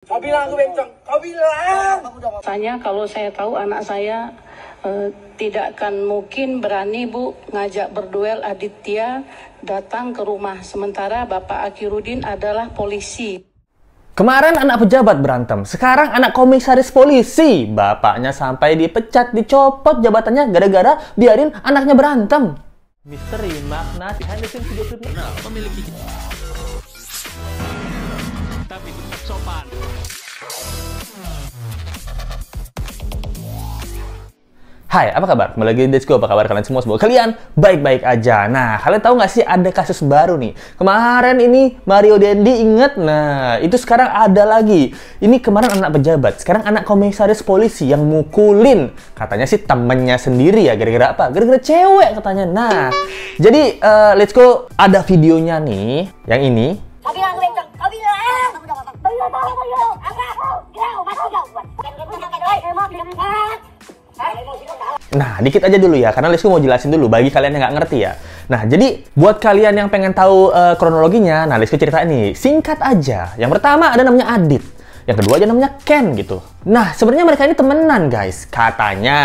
Kau bilang aku bencong, kau bilang. Tanya kalau saya tahu anak saya tidak akan mungkin berani Bu ngajak berduel Aditya datang ke rumah. Sementara Bapak Akhiruddin adalah polisi. Kemarin anak pejabat berantem, sekarang anak komisaris polisi. Bapaknya sampai dipecat, dicopot jabatannya gara-gara biarin anaknya berantem. Misteri makna behind the scenes video kriminal memiliki tapi tetap sopan. Hai, apa kabar? Kembali lagi di Desko. Apa kabar kalian semua? Semoga kalian baik-baik aja. Nah, kalian tahu nggak sih ada kasus baru nih? Kemarin ini Mario Dendi inget. Nah, itu sekarang ada lagi. Ini kemarin anak pejabat, sekarang anak komisaris polisi yang mukulin. Katanya sih temennya sendiri ya. Gara-gara apa? Gara-gara cewek katanya. Nah, jadi let's go. Ada videonya nih. Yang ini. Kau bilang aku bencong, kau bilang. Nah, dikit aja dulu ya, karena Lesku mau jelasin dulu bagi kalian yang nggak ngerti ya. Nah, jadi buat kalian yang pengen tahu kronologinya, nah Lesku cerita ini singkat aja. Yang pertama ada namanya Adit, yang kedua aja namanya Ken gitu. Nah, sebenarnya mereka ini temenan guys, katanya.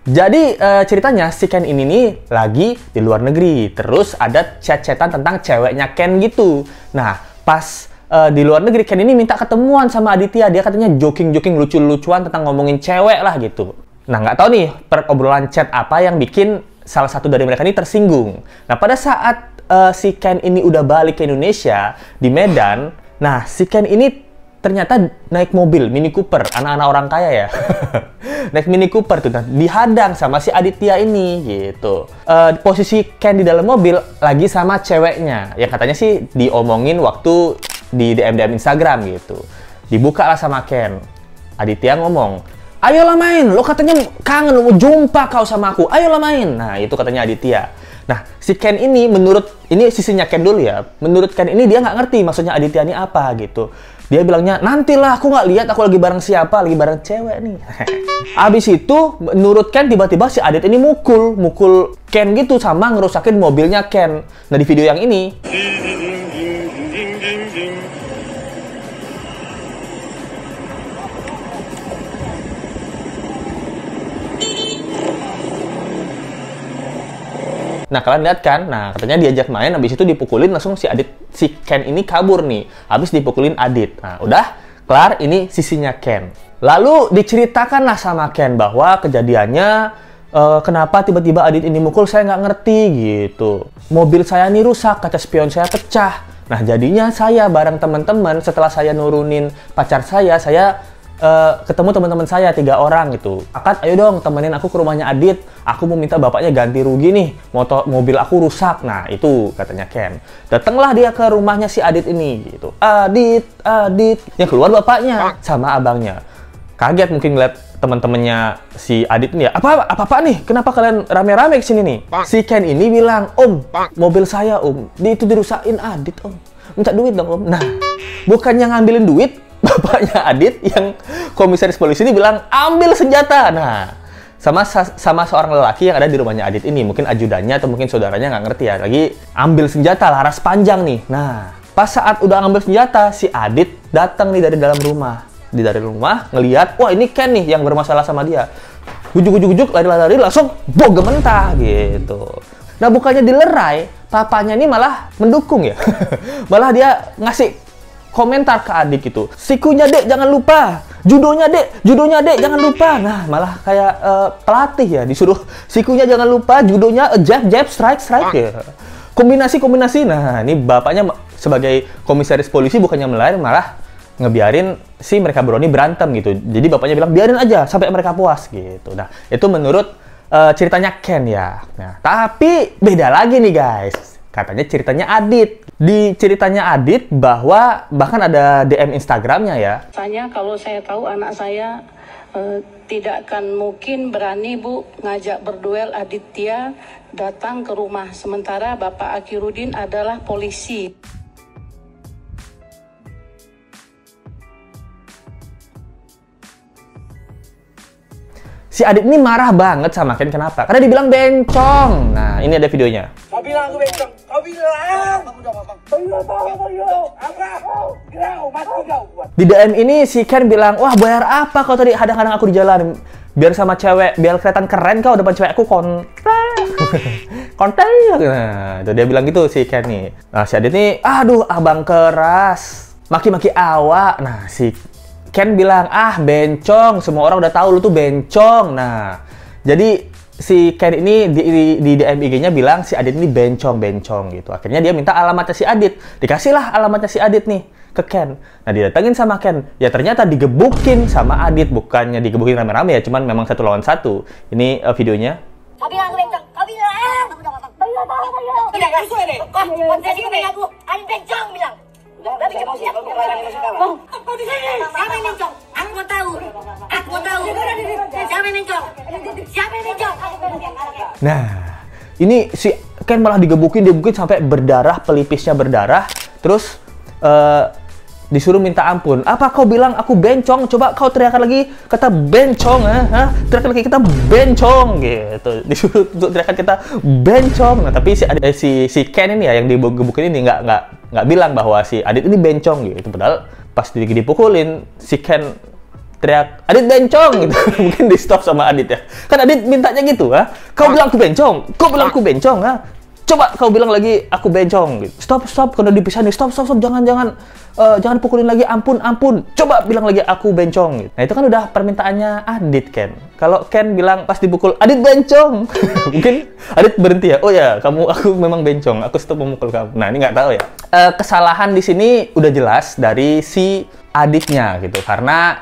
Jadi ceritanya si Ken ini nih lagi di luar negeri, terus ada chat-chatan tentang ceweknya Ken gitu. Nah, pas di luar negeri Ken ini minta ketemuan sama Aditya, dia katanya joking-joking lucu-lucuan tentang ngomongin cewek lah gitu. Nah, nggak tahu nih perobrolan chat apa yang bikin salah satu dari mereka ini tersinggung. Nah, pada saat si Ken ini udah balik ke Indonesia di Medan, nah si Ken ini ternyata naik mobil Mini Cooper, anak-anak orang kaya ya. Naik Mini Cooper tuh, nah, dihadang sama si Aditya ini gitu. Posisi Ken di dalam mobil lagi sama ceweknya, yang katanya sih diomongin waktu di DM Instagram gitu. Dibuka lah sama Ken. Aditya ngomong, ayolah main, lo katanya kangen, lo mau jumpa kau sama aku, ayolah main. Nah, itu katanya Aditya. Nah, si Ken ini ini sisinya Ken dulu ya. Menurut Ken ini dia nggak ngerti maksudnya Aditya ini apa gitu. Dia bilangnya, nantilah aku nggak lihat aku lagi bareng siapa, lagi bareng cewek nih. Abis itu, menurut Ken tiba-tiba si Adit ini mukul Ken gitu sama ngerusakin mobilnya Ken. Nah, di video yang ini. Nah, kalian lihat kan? Nah, katanya diajak main, habis itu dipukulin, langsung si Ken ini kabur nih. Habis dipukulin Adit. Nah, udah kelar, ini sisinya Ken. Lalu diceritakanlah sama Ken bahwa kejadiannya kenapa tiba-tiba Adit ini mukul, saya nggak ngerti gitu. Mobil saya ini rusak, kaca spion saya pecah. Nah, jadinya saya bareng teman-teman, setelah saya nurunin pacar saya ketemu teman-teman saya 3 orang gitu. Akad, ayo dong temenin aku ke rumahnya Adit. Aku mau minta bapaknya ganti rugi nih. Mobil aku rusak. Nah, itu katanya Ken. Datanglah dia ke rumahnya si Adit ini gitu. Adit. Yang keluar bapaknya sama abangnya. Kaget mungkin ngeliat teman-temannya si Adit ini ya. Apa nih? Kenapa kalian rame-rame kesini nih? Si Ken ini bilang, Om, mobil saya Om, itu dirusakin Adit Om. Minta duit dong Om. Nah, bukannya ngambilin duit, bapaknya Adit yang komisaris polisi ini bilang, ambil senjata. Nah, sama seorang lelaki yang ada di rumahnya Adit ini, mungkin ajudannya atau mungkin saudaranya, nggak ngerti ya, lagi ambil senjata laras panjang nih. Nah, pas saat udah ngambil senjata, si Adit datang nih dari dalam rumah. Di dari rumah ngelihat, wah ini Ken nih yang bermasalah sama dia. Ujuk-ujuk lari-lari langsung bogem mentah gitu. Nah, bukannya dilerai, papanya ini malah mendukung ya. Malah dia ngasih komentar ke adik gitu. Sikunya dek jangan lupa. Judonya dek jangan lupa. Nah, malah kayak pelatih ya, disuruh sikunya jangan lupa, judonya jab strike ya. Kombinasi. Nah, ini bapaknya sebagai komisaris polisi bukannya melarang, malah ngebiarin si mereka berani berantem gitu. Jadi bapaknya bilang biarin aja sampai mereka puas gitu. Nah, itu menurut ceritanya Ken ya. Nah, tapi beda lagi nih guys. Katanya ceritanya Adit. Di ceritanya Adit bahwa bahkan ada DM Instagramnya ya. Tanya kalau saya tahu anak saya tidak akan mungkin berani Bu ngajak berduel Aditya datang ke rumah. Sementara Bapak Akhiruddin adalah polisi. si Adit ini marah banget sama Ken. Kenapa? Karena dibilang bencong. Nah, ini ada videonya. Kau bilang aku bencong. Kau bilang. Apa? Kau mati kau. Di DM ini si Ken bilang, wah bayar apa kau tadi hadang-hadang aku di jalan? Biar sama cewek, biar kelihatan keren kau depan cewek aku konten. Konten. Nah, itu dia bilang gitu si Ken nih. Nah, si Adit nih, aduh abang keras. Maki-maki awak. Nah, si Ken bilang, ah bencong. Semua orang udah tahu lu tuh bencong. Nah, jadi si Ken ini di DM IG-nya bilang si Adit ini bencong gitu. Akhirnya dia minta alamatnya si Adit. Dikasihlah alamatnya si Adit nih ke Ken. Nah, didatengin sama Ken. Ya ternyata digebukin sama Adit. Bukannya digebukin rame-rame ya, cuman memang 1 lawan 1. Ini videonya. Kau bilang aku bencong. Kau bilang. Tidak sesuai deh. Konten ini aku. Ada bencong bilang. Tapi cepat siap. Kau di sini. Siapa yang bencong? Aku mau tahu. Aku mau tahu. Siapa yang bencong? Siapa yang bencong? Nah, ini si Ken malah digebukin sampai berdarah, pelipisnya berdarah. Terus disuruh minta ampun. Apa kau bilang aku bencong? Coba kau teriakan lagi kata bencong, ha? Teriakan lagi kita bencong gitu. Disuruh untuk teriakan kita bencong. Nah, tapi si Ken ini ya yang digebukin ini nggak bilang bahwa si Adit ini bencong gitu. Padahal pas dipukulin si Ken teriak Adit bencong gitu. Mungkin di stop sama Adit ya. Kan Adit mintanya gitu, ha? Kau bilang aku bencong. Kau bilang aku bencong, ha? Coba kau bilang lagi aku bencong gitu. Stop, kalau dipisah nih. Stop, jangan pukulin lagi, ampun. Coba bilang lagi aku bencong gitu. Nah, itu kan udah permintaannya Adit, Ken. Kalau Ken bilang pas dipukul Adit bencong. Mungkin Adit berhenti ya. Oh ya, aku memang bencong. Aku stop memukul kamu. Nah, ini nggak tahu ya. Kesalahan di sini udah jelas dari si Aditnya gitu. Karena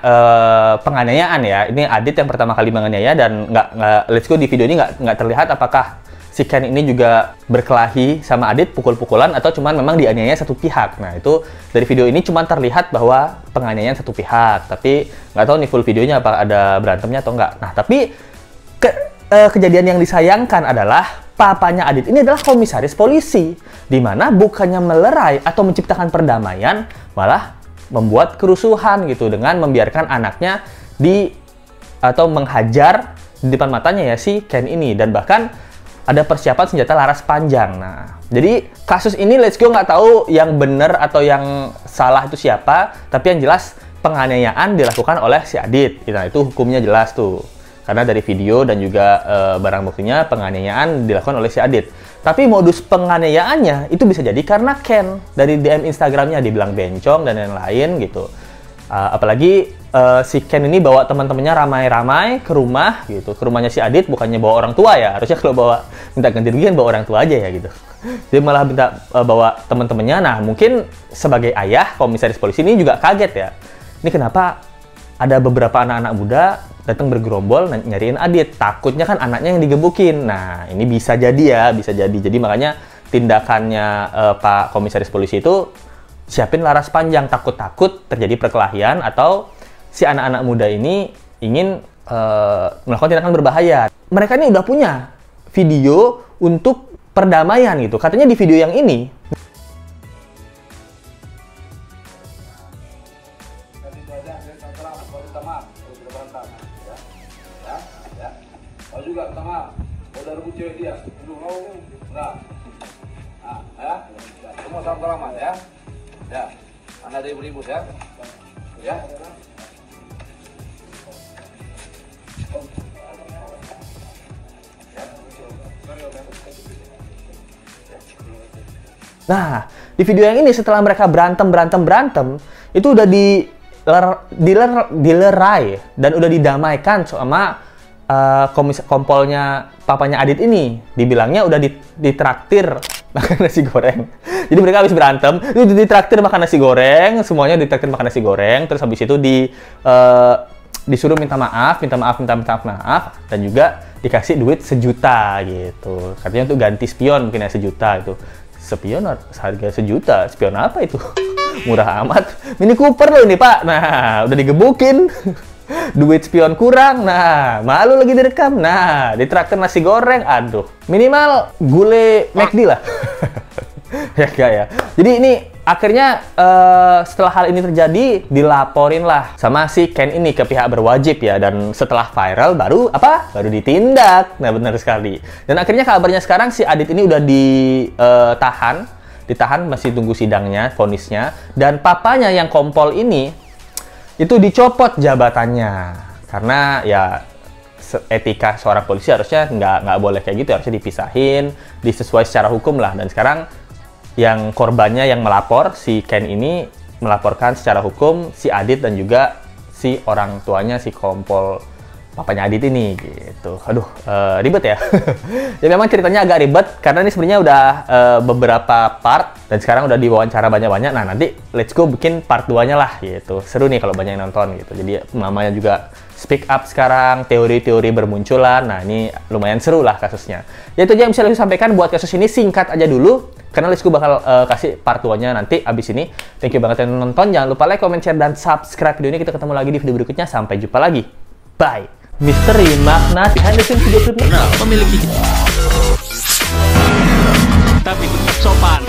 penganiayaan ya. Ini Adit yang pertama kali menganiaya dan nggak let's go di video ini nggak terlihat apakah si Ken ini juga berkelahi sama Adit, pukul-pukulan, atau cuman memang dianiaya satu pihak. Nah, itu dari video ini cuman terlihat bahwa penganiayaan satu pihak. Tapi nggak tahu nih full videonya apa ada berantemnya atau nggak. Nah, tapi kejadian yang disayangkan adalah papanya Adit ini adalah komisaris polisi. Dimana bukannya melerai atau menciptakan perdamaian, malah membuat kerusuhan gitu dengan membiarkan anaknya atau menghajar di depan matanya ya si Ken ini. Dan bahkan ada persiapan senjata laras panjang. Nah, jadi kasus ini let's go nggak tahu yang benar atau yang salah itu siapa, tapi yang jelas penganiayaan dilakukan oleh si Adit. Nah, itu hukumnya jelas tuh. Karena dari video dan juga barang buktinya penganiayaan dilakukan oleh si Adit. Tapi modus penganiayaannya itu bisa jadi karena Ken. Dari DM Instagramnya dibilang bencong dan lain-lain gitu. Apalagi si Ken ini bawa teman-temannya ramai-ramai ke rumah gitu. Ke rumahnya si Adit, bukannya bawa orang tua ya. Harusnya kalau minta ganti rugi kan bawa orang tua aja ya gitu. Dia malah minta bawa teman-temannya. Nah, mungkin sebagai ayah komisaris polisi ini juga kaget ya. Ini kenapa ada beberapa anak-anak muda datang bergerombol nyariin Adit. Takutnya kan anaknya yang digebukin. Nah, ini bisa jadi ya, bisa jadi. Jadi makanya tindakannya Pak Komisaris Polisi itu siapin laras panjang, takut-takut terjadi perkelahian atau si anak-anak muda ini ingin melakukan tindakan berbahaya. Mereka ini udah punya video untuk perdamaian gitu. Katanya di video yang ini Kau juga minta maaf. Kau udah rebut cewek dia. Dulu kau enggak. Nah, ya. Semua salam salaman ya. Ya. Anda ada ribut ya. Ya. Nah, di video yang ini setelah mereka berantem, itu udah dilerai dan udah didamaikan sama kompolnya papanya Adit ini. Dibilangnya udah ditraktir makan nasi goreng. Jadi mereka habis berantem, itu ditraktir makan nasi goreng, semuanya ditraktir makan nasi goreng, terus habis itu disuruh minta maaf, dan juga dikasih duit 1 juta gitu. Katanya untuk ganti spion mungkin ya 1 juta itu. Spion harga 1 juta, spion apa itu? Murah amat. Mini Cooper loh ini Pak. Nah, udah digebukin. Duit spion kurang. Nah, malu lagi direkam. Nah, ditraktir nasi goreng. Aduh, minimal gulai McD lah. Ya enggak ya. Jadi ini akhirnya setelah hal ini terjadi, dilaporin lah sama si Ken ini ke pihak berwajib ya. Dan setelah viral baru apa? Baru ditindak. Nah, benar sekali. Dan akhirnya kabarnya sekarang si Adit ini udah ditahan, masih tunggu sidangnya, vonisnya. Dan papanya yang kompol ini itu dicopot jabatannya. Karena ya etika seorang polisi harusnya nggak boleh kayak gitu, harusnya dipisahin, disesuai secara hukum lah. Dan sekarang yang korbannya yang melapor, si Ken ini melaporkan secara hukum si Adit dan juga si orang tuanya, si kompol papanya Adit ini gitu. Aduh, ribet ya. Ya memang ceritanya agak ribet karena ini sebenarnya udah beberapa part dan sekarang udah diwawancara banyak-banyak. Nah, nanti let's go bikin part 2-nya lah gitu. Seru nih kalau banyak yang nonton gitu. Jadi namanya juga speak up sekarang, teori-teori bermunculan. Nah, ini lumayan seru lah kasusnya. Ya itu aja yang bisa saya sampaikan buat kasus ini, singkat aja dulu. Karena Let's Go bakal kasih part 2-nya nanti abis ini. Thank you banget yang nonton. Jangan lupa like, comment, share, dan subscribe video ini. Kita ketemu lagi di video berikutnya. Sampai jumpa lagi. Bye. Misteri makna behind the scenes video klip memiliki tapi tetap sopan.